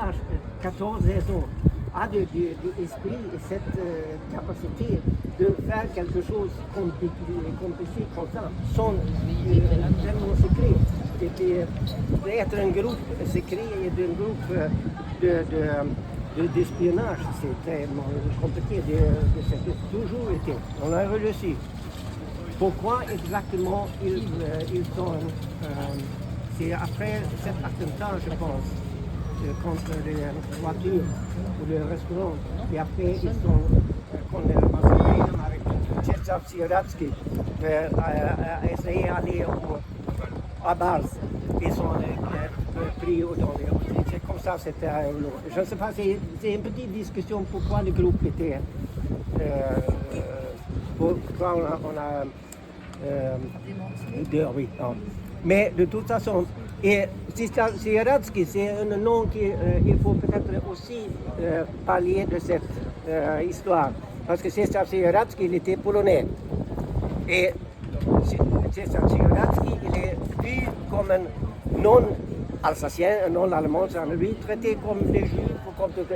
l'âge de 14 ans a de l'esprit et cette capacité de faire quelque chose compliqué comme ça, sans vraiment secret. Et puis, d'être un groupe secret et d'un groupe d'espionnage, c'est tellement compliqué de cette toujours été. On a réussi. Pourquoi exactement ils sont... c'est après cet attentat, je pense, contre les voitures ou le restaurant. Et après, ils sont, contre le Mazarine avec Czesław Sieradski, a essayé d'aller à Bars. Ils sont pris dans les... C'est comme ça, c'était... Je ne sais pas, c'est une petite discussion pourquoi le groupe était... pourquoi on a oui. Mais de toute façon, et Sieradski, c'est un nom qu'il faut peut-être aussi parler de cette histoire. Parce que Czesław Sieradski, il était polonais. Et Czesław Sieradski, il est vu comme un non-alsacien, un non-allemand. On l'a lui traité comme les juifs,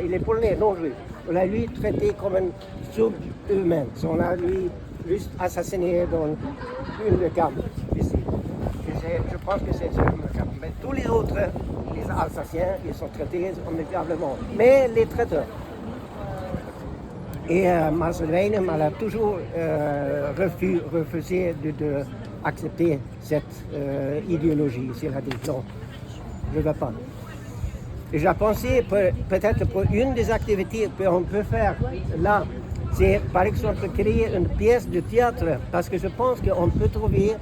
il est polonais, non-juif. On l'a lui traité comme un sub-humain. On l'a lui juste assassiné dans une camp ici. Je pense que c'est un camp. Mais tous les autres, les Alsaciens, ils sont traités amiablement. Mais les traiteurs. Et Marcel a toujours refusé d'accepter cette idéologie. Il a dit non, je ne veux pas. Et j'ai pensé peut-être pour une des activités qu'on peut faire là, c'est par exemple créer une pièce de théâtre, parce que je pense qu'on peut trouver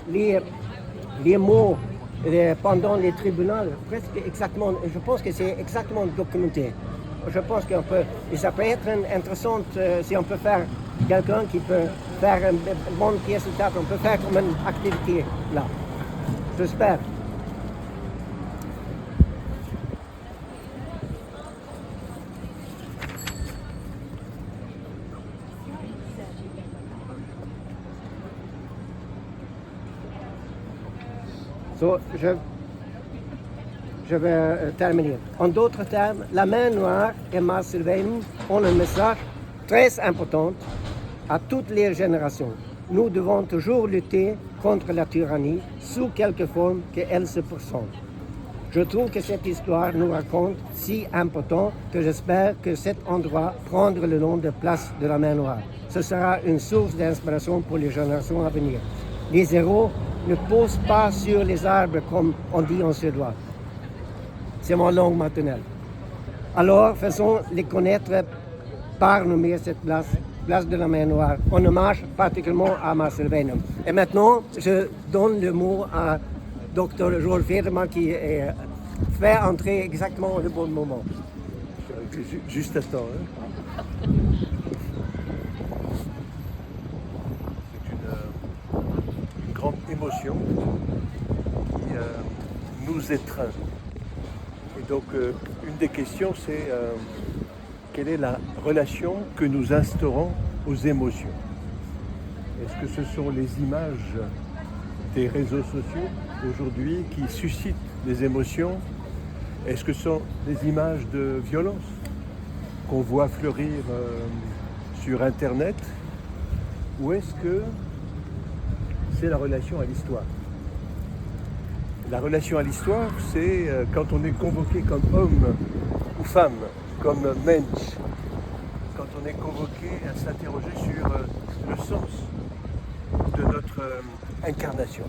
les mots pendant les tribunaux presque exactement, je pense que c'est exactement documenté. Je pense qu'on peut, et ça peut être intéressant si on peut faire quelqu'un qui peut faire une bonne pièce de théâtre, on peut faire comme une activité là. J'espère. So, je vais terminer. En d'autres termes, la main noire et Marcel Weynen ont un message très important à toutes les générations. Nous devons toujours lutter contre la tyrannie sous quelque forme qu'elle se présente. Je trouve que cette histoire nous raconte si important que j'espère que cet endroit prendra le nom de place de la main noire. Ce sera une source d'inspiration pour les générations à venir. Les héros ne posent pas sur les arbres comme on dit en suédois. C'est mon langue maternelle. Alors, faisons-les connaître par nommer cette place de la main noire, en hommage particulièrement à Marcel Weynen. Et maintenant, je donne le mot à Dr. Joel Federman qui fait entrer exactement au bon moment. Juste à temps. Hein. C'est une grande émotion qui nous étreint. Et donc, une des questions, c'est quelle est la relation que nous instaurons aux émotions? Est-ce que ce sont les images des réseaux sociaux aujourd'hui qui suscitent des émotions? Est-ce que ce sont des images de violence qu'on voit fleurir sur Internet? Ou est-ce que c'est la relation à l'histoire? La relation à l'histoire, c'est quand on est convoqué comme homme ou femme, comme mensch, quand on est convoqué à s'interroger sur le sens de notre incarnation,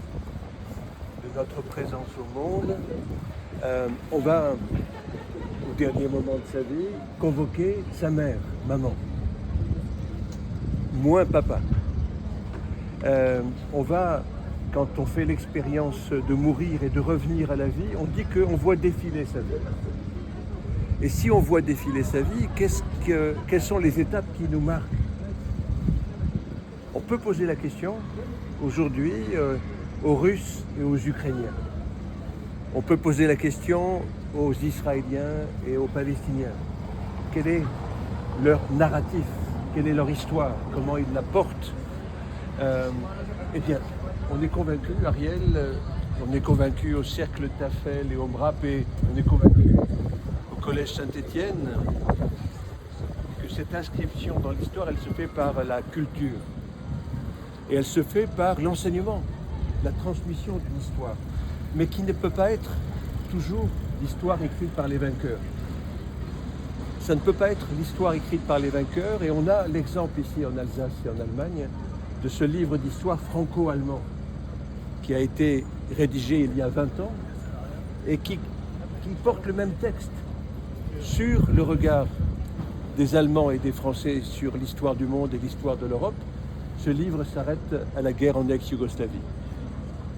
de notre présence au monde. On va, au dernier moment de sa vie, convoquer sa mère, maman, moins papa. On va, quand on fait l'expérience de mourir et de revenir à la vie, on dit qu'on voit défiler sa vie. Et si on voit défiler sa vie, quelles sont les étapes qui nous marquent? On peut poser la question aujourd'hui aux Russes et aux Ukrainiens. On peut poser la question aux Israéliens et aux Palestiniens. Quel est leur narratif? Quelle est leur histoire? Comment ils la portent? Eh bien, on est convaincu, Ariel, on est convaincu au Cercle Tafel et au MRAP, et on est convaincu au Collège Saint-Étienne, que cette inscription dans l'histoire, elle se fait par la culture. Et elle se fait par l'enseignement, la transmission d'une histoire, mais qui ne peut pas être toujours l'histoire écrite par les vainqueurs. Ça ne peut pas être l'histoire écrite par les vainqueurs, et on a l'exemple ici en Alsace et en Allemagne de ce livre d'histoire franco-allemand qui a été rédigé il y a 20 ans et qui porte le même texte sur le regard des Allemands et des Français sur l'histoire du monde et l'histoire de l'Europe. Ce livre s'arrête à la guerre en ex-Yougoslavie.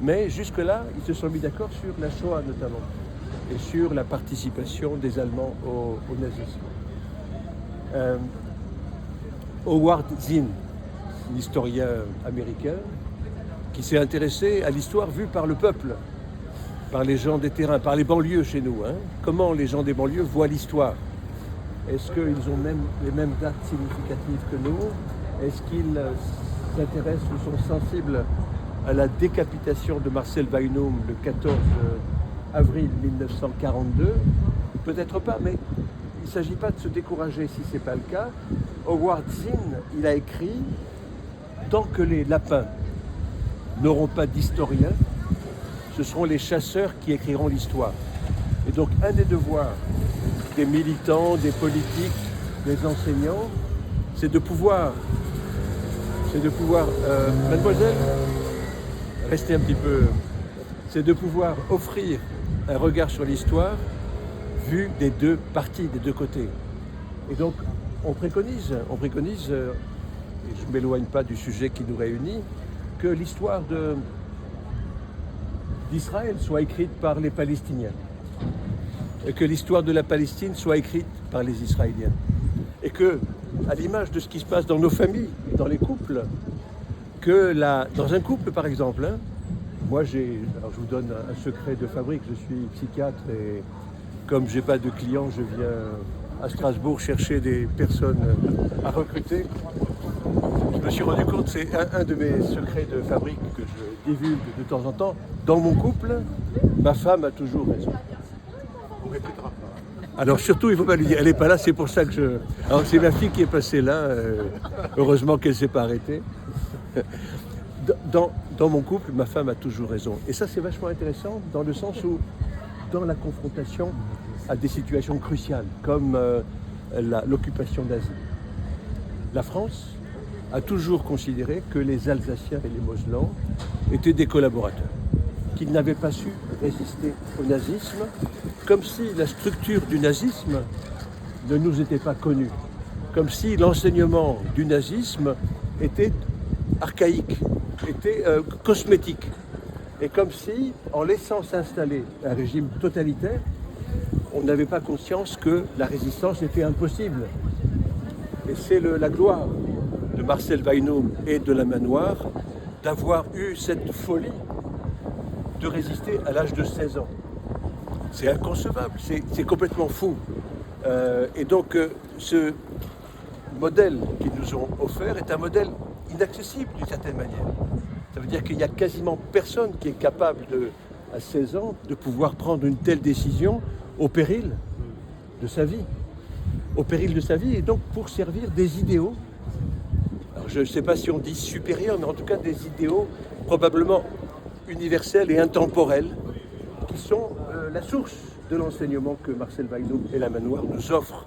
Mais jusque-là, ils se sont mis d'accord sur la Shoah notamment et sur la participation des Allemands au nazisme. Howard Zinn, un historien américain, qui s'est intéressé à l'histoire vue par le peuple, par les gens des terrains, par les banlieues chez nous. Comment les gens des banlieues voient l'histoire? Est-ce qu'ils ont les mêmes dates significatives que nous? Est-ce qu'ils s'intéressent ou sont sensibles à la décapitation de Marcel Weinum le 14 avril 1942? Peut-être pas, mais il ne s'agit pas de se décourager si ce n'est pas le cas. Howard Zinn, il a écrit « Tant que les lapins n'auront pas d'historien, ce seront les chasseurs qui écriront l'histoire. » Et donc un des devoirs des militants, des politiques, des enseignants, c'est de pouvoir, mademoiselle, restez un petit peu, c'est de pouvoir offrir un regard sur l'histoire vu des deux parties, des deux côtés. Et donc on préconise, et je ne m'éloigne pas du sujet qui nous réunit, que l'histoire d'Israël soit écrite par les Palestiniens, et que l'histoire de la Palestine soit écrite par les Israéliens. Et que, à l'image de ce qui se passe dans nos familles, dans les couples, dans un couple par exemple, moi alors je vous donne un secret de fabrique, je suis psychiatre et comme je n'ai pas de clients, je viens à Strasbourg chercher des personnes à recruter. Je me suis rendu compte, c'est un de mes secrets de fabrique que je divulgue de temps en temps. Dans mon couple, ma femme a toujours raison. Alors surtout, il ne faut pas lui dire, elle n'est pas là, c'est pour ça que je... Alors c'est ma fille qui est passée là, heureusement qu'elle ne s'est pas arrêtée. Dans mon couple, ma femme a toujours raison. Et ça, c'est vachement intéressant dans le sens où, dans la confrontation à des situations cruciales, comme l'occupation nazie, la France a toujours considéré que les Alsaciens et les Mosellans étaient des collaborateurs, qu'ils n'avaient pas su résister au nazisme, comme si la structure du nazisme ne nous était pas connue, comme si l'enseignement du nazisme était archaïque, était cosmétique, et comme si, en laissant s'installer un régime totalitaire, on n'avait pas conscience que la résistance était impossible. Et c'est la gloire de Marcel Weinum et de la main noire d'avoir eu cette folie de résister à l'âge de 16 ans. C'est inconcevable, c'est complètement fou. Et donc ce modèle qu'ils nous ont offert est un modèle inaccessible d'une certaine manière. Ça veut dire qu'il n'y a quasiment personne qui est capable, à 16 ans, de pouvoir prendre une telle décision au péril de sa vie. Au péril de sa vie, et donc pour servir des idéaux. Alors je ne sais pas si on dit supérieurs, mais en tout cas des idéaux probablement universels et intemporels, qui sont la source de l'enseignement que Marcel Weinum et la main noire nous offrent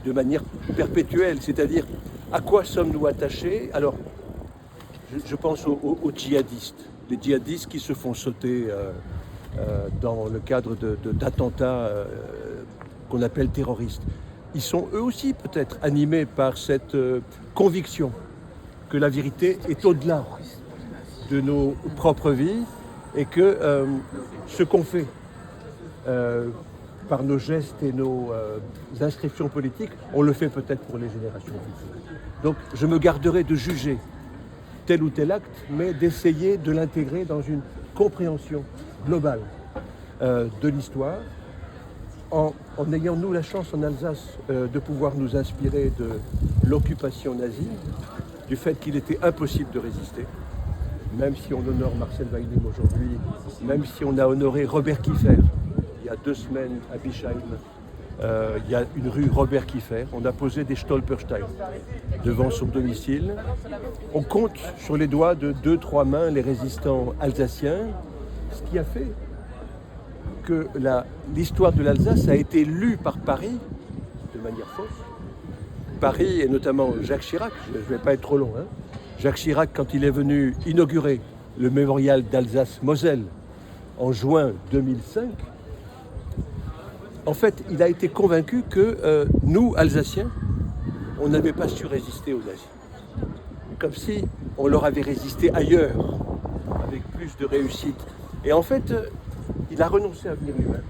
de manière perpétuelle, c'est-à-dire à quoi sommes-nous attachés? Alors, je pense aux djihadistes, les djihadistes qui se font sauter dans le cadre d'attentats qu'on appelle terroristes. Ils sont eux aussi peut-être animés par cette conviction que la vérité est au-delà de nos propres vies et que ce qu'on fait par nos gestes et nos inscriptions politiques, on le fait peut-être pour les générations futures. Donc je me garderai de juger tel ou tel acte, mais d'essayer de l'intégrer dans une compréhension globale de l'histoire, en ayant nous la chance en Alsace de pouvoir nous inspirer de l'occupation nazie, du fait qu'il était impossible de résister, même si on honore Marcel Weinum aujourd'hui, même si on a honoré Robert Kiefer il y a 2 semaines à Bischheim, Il y a une rue Robert Kieffer. On a posé des Stolpersteine devant son domicile. On compte sur les doigts de 2-3 mains les résistants alsaciens, ce qui a fait que l'histoire de l'Alsace a été lue par Paris de manière fausse. Paris, et notamment Jacques Chirac, je ne vais pas être trop long, hein. Jacques Chirac, quand il est venu inaugurer le mémorial d'Alsace-Moselle en juin 2005, en fait, il a été convaincu que nous, Alsaciens, on n'avait pas su résister aux nazis. Comme si on leur avait résisté ailleurs, avec plus de réussite. Et en fait, il a renoncé à venir lui-même.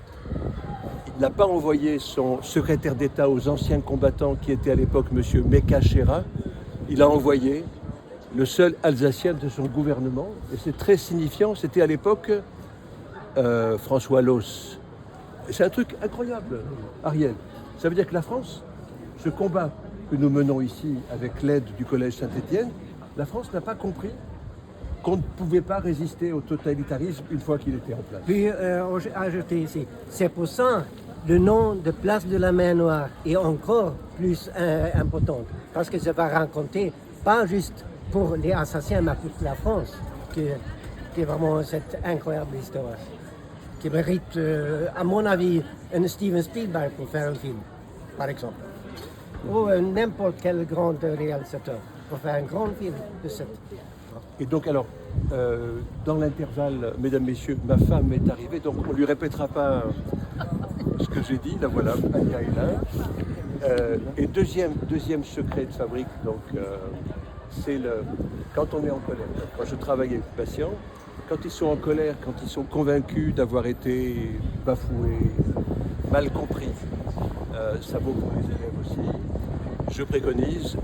Il n'a pas envoyé son secrétaire d'État aux anciens combattants qui était à l'époque M. Mecca Chera. Il a envoyé le seul Alsacien de son gouvernement. Et c'est très signifiant, c'était à l'époque François Loos. C'est un truc incroyable, Ariel. Ça veut dire que la France, ce combat que nous menons ici avec l'aide du Collège Saint-Étienne, la France n'a pas compris qu'on ne pouvait pas résister au totalitarisme une fois qu'il était en place. Puis ajouter ici, c'est pour ça le nom de Place de la Mer Noire est encore plus important, parce que ça va raconter pas juste pour les assassins, mais pour toute la France, qui est vraiment cette incroyable histoire, qui mérite, à mon avis, un Steven Spielberg pour faire un film, par exemple, ou n'importe quel grand réalisateur pour faire un grand film de cette. Et donc alors, dans l'intervalle, mesdames, messieurs, ma femme est arrivée, donc on ne lui répétera pas ce que j'ai dit, la voilà, Anya est là. Et deuxième secret de fabrique, donc c'est quand on est en colère. Quand je travaille avec les patients, quand ils sont en colère, quand ils sont convaincus d'avoir été bafoués, mal compris, ça vaut pour les élèves aussi, je préconise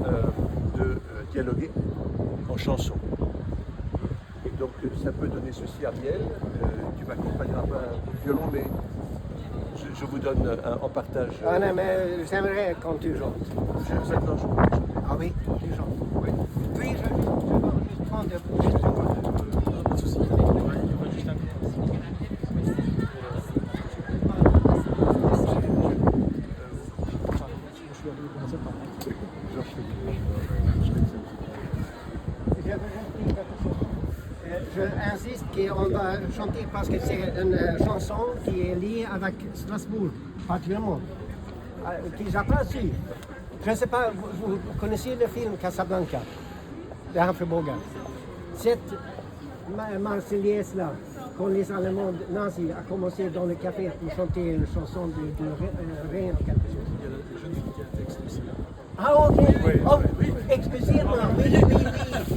de dialoguer en chanson. Et donc ça peut donner ceci, Ariel, tu m'accompagneras pas du violon, mais je vous donne en partage. Ah non, mais j'aimerais quand tu chantes. Maintenant, je peux chanter. Ah oui, tu chantes. Oui. Puis je vais juste prendre juste Pas de souci. Je insiste qu'on va chanter parce que c'est une chanson qui est liée avec Strasbourg, particulièrement, qui j'ai pas su. Je ne sais pas, vous connaissez le film Casablanca de Humphrey Bogart. Cette Marseillaise-là, quand les Allemands nazis ont commencé dans le café pour chanter une chanson de reine en quelque chose. Il y a le jeune qui a un texte aussi. Ah ok, Oui. oh,